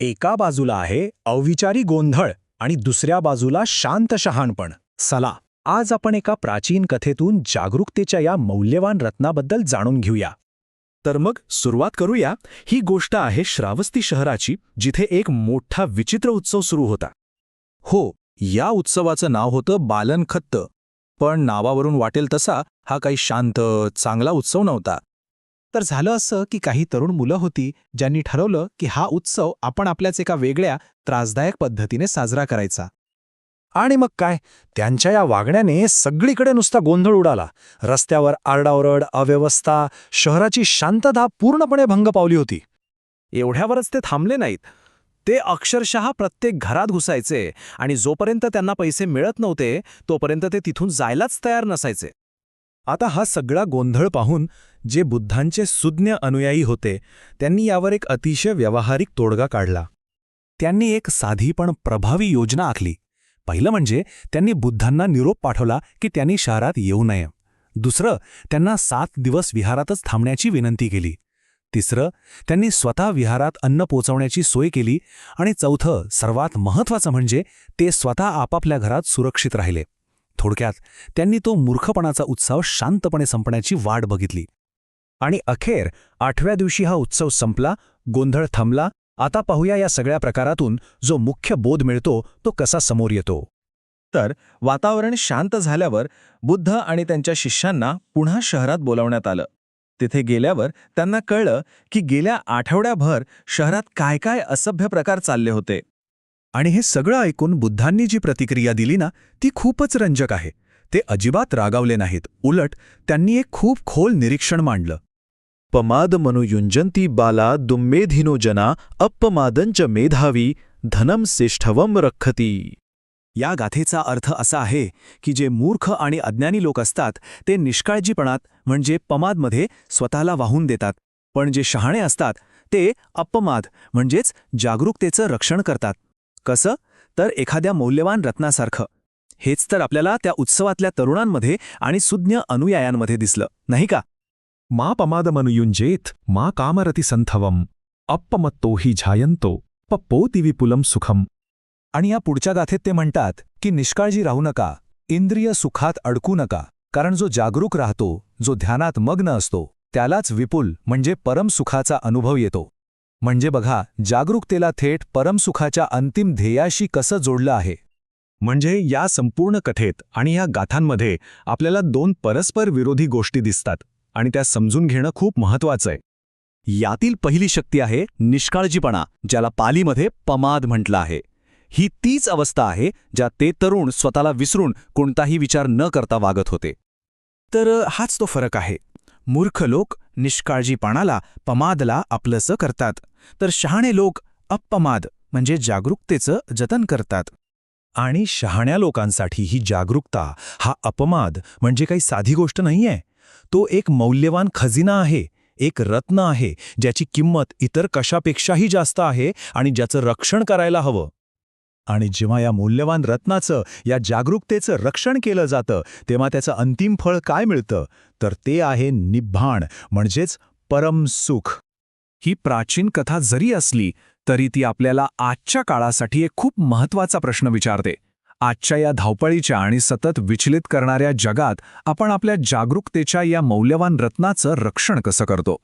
एका बाजूला आहे अविचारी गोंधळ आणि दुसऱ्या बाजूला शांत शहाणपण. चला, आज आपण एका प्राचीन कथेतून जागरूकतेच्या या मौल्यवान रत्नाबद्दल जाणून घेऊया. तर मग सुरुवात करूया. ही गोष्ट आहे श्रावस्ती शहराची, जिथे एक मोठा विचित्र उत्सव सुरू होता. हो, या उत्सवाचं नाव होतं बालनखत्त. पण नावावरून वाटेल तसा हा काही शांत, चांगला उत्सव नव्हता. तर झालं असं की काही तरुण मुलं होती ज्यांनी ठरवलं की हा उत्सव आपण आपल्याच एका वेगळ्या, त्रासदायक पद्धतीने साजरा करायचा. आणि मग काय, त्यांच्या या वागण्याने सगळीकडे नुसता गोंधळ उडाला. रस्त्यावर आरडाओरड, अव्यवस्था, शहराची शांतता पूर्णपणे भंग पावली होती. एवढ्यावरच ते थांबले नाहीत. ते अक्षरशः प्रत्येक घरात घुसायचे आणि जोपर्यंत त्यांना पैसे मिळत नव्हते तोपर्यंत ते तिथून जायलाच तयार नसायचे. आता हा सगळा गोंधळ पाहून जे बुद्धांचे सुज्ञ अनुयायी होते त्यांनी यावर एक अतिशय व्यावहारिक तोडगा काढला. त्यांनी एक साधी पण प्रभावी योजना आखली. पहिलं म्हणजे त्यांनी बुद्धांना निरोप पाठवला की त्यांनी शहरात येऊ नये. दुसरं, त्यांना 7 दिवस विहारातच थांबण्याची विनंती केली. तिसरं, त्यांनी स्वतः विहारात अन्न पोचवण्याची सोय केली. आणि चौथं, सर्वात महत्त्वाचं म्हणजे ते स्वतः आपापल्या घरात सुरक्षित राहिले. थोडक्यात त्यांनी तो मूर्खपणाचा उत्सव शांतपणे संपण्याची वाट बघितली. आणि अखेर 8व्या दिवशी हा उत्सव संपला, गोंधळ थांबला. आता पाहूया या सगळ्या प्रकारातून जो मुख्य बोध मिळतो तो कसा समोर येतो. तर वातावरण शांत झाल्यावर बुद्ध आणि त्यांच्या शिष्यांना पुन्हा शहरात बोलावण्यात आलं. तिथे गेल्यावर त्यांना कळलं की गेल्या आठवड्याभर शहरात काय काय असभ्य प्रकार चालले होते. आणि हे सगळं ऐकून बुद्धांनी जी प्रतिक्रिया दिली ना, ती खूपच रंजक आहे. ते अजिबात रागावले नाहीत. उलट त्यांनी एक खूप खोल निरीक्षण मांडलं. पमाद मनुयुंजंती बाला दुम्मेधिनो जना अपमादंच मेधावी धनम श्रेष्ठवम रखती. या गाथेचा अर्थ असा आहे की जे मूर्ख आणि अज्ञानी लोक असतात ते निष्काळजीपणात म्हणजे पमादमध्ये स्वतःला वाहून देतात. पण जे शहाणे असतात ते अपमाद म्हणजेच जागरूकतेचं रक्षण करतात. कसं? तर एखाद्या मौल्यवान रत्नासारखं. हेच तर आपल्याला त्या उत्सवातल्या तरुणांमध्ये आणि सुज्ञ अनुयायांमध्ये दिसलं, नाही का? मा पमादमनुयुंजेत मा कामरती संथवम अपमत्तो हि झायंतो पप्पोति विपुलम सुखम. आणि या पुढच्या गाथेत ते म्हणतात की निष्काळजी राहू नका, इंद्रिय सुखात अडकू नका, कारण जो जागरूक राहतो, जो ध्यानात मग्न असतो, त्यालाच विपुल म्हणजे परमसुखाचा अनुभव येतो. म्हणजे बघा, जागरूकतेला थेट परमसुखाच्या अंतिम ध्येयाशी कसं जोडलं आहे. म्हणजे या संपूर्ण कथेत आणि या गाथांमध्ये आपल्याला 2 परस्पर विरोधी गोष्टी दिसतात आणि त्या समजून घेणं खूप महत्त्वाचं आहे. यातील पहिली शक्ती आहे निष्काळजीपणा, ज्याला पालीमध्ये पमाद म्हटलं आहे. ही तीच अवस्था आहे ज्यात ते तरुण स्वतःला विसरून कोणताही विचार न करता वागत होते. तर हाच तो फरक आहे. मूर्ख लोक निष्काळजीपणाला, पमादला आपलंसं करतात, तर शहाणे लोक अपमाद म्हणजे जागरूकतेचं जतन करतात. आणि शहाण्या लोकांसाठी ही जागरूकता, हा अपमाद म्हणजे काही साधी गोष्ट नाहीये. तो एक मौल्यवान खजिना आहे, एक रत्न आहे ज्याची किंमत इतर कशापेक्षाही जास्त आहे आणि ज्याचं रक्षण करायला हवं. आणि जेव्हा या मौल्यवान रत्नाचं, या जागरूकतेचं रक्षण केलं जातं तेव्हा त्याचं अंतिम फळ काय मिळतं, तर ते आहे निब्बाण म्हणजेच परमसुख. ही प्राचीन कथा जरी असली तरी ती आपल्याला आजच्या काळासाठी एक खूप महत्त्वाचा प्रश्न विचारते. आजच्या या धावपळीच्या आणि सतत विचलित करणाऱ्या जगात आपण आपल्या जागरूकतेच्या या मौल्यवान रत्नाचं रक्षण कसं करतो?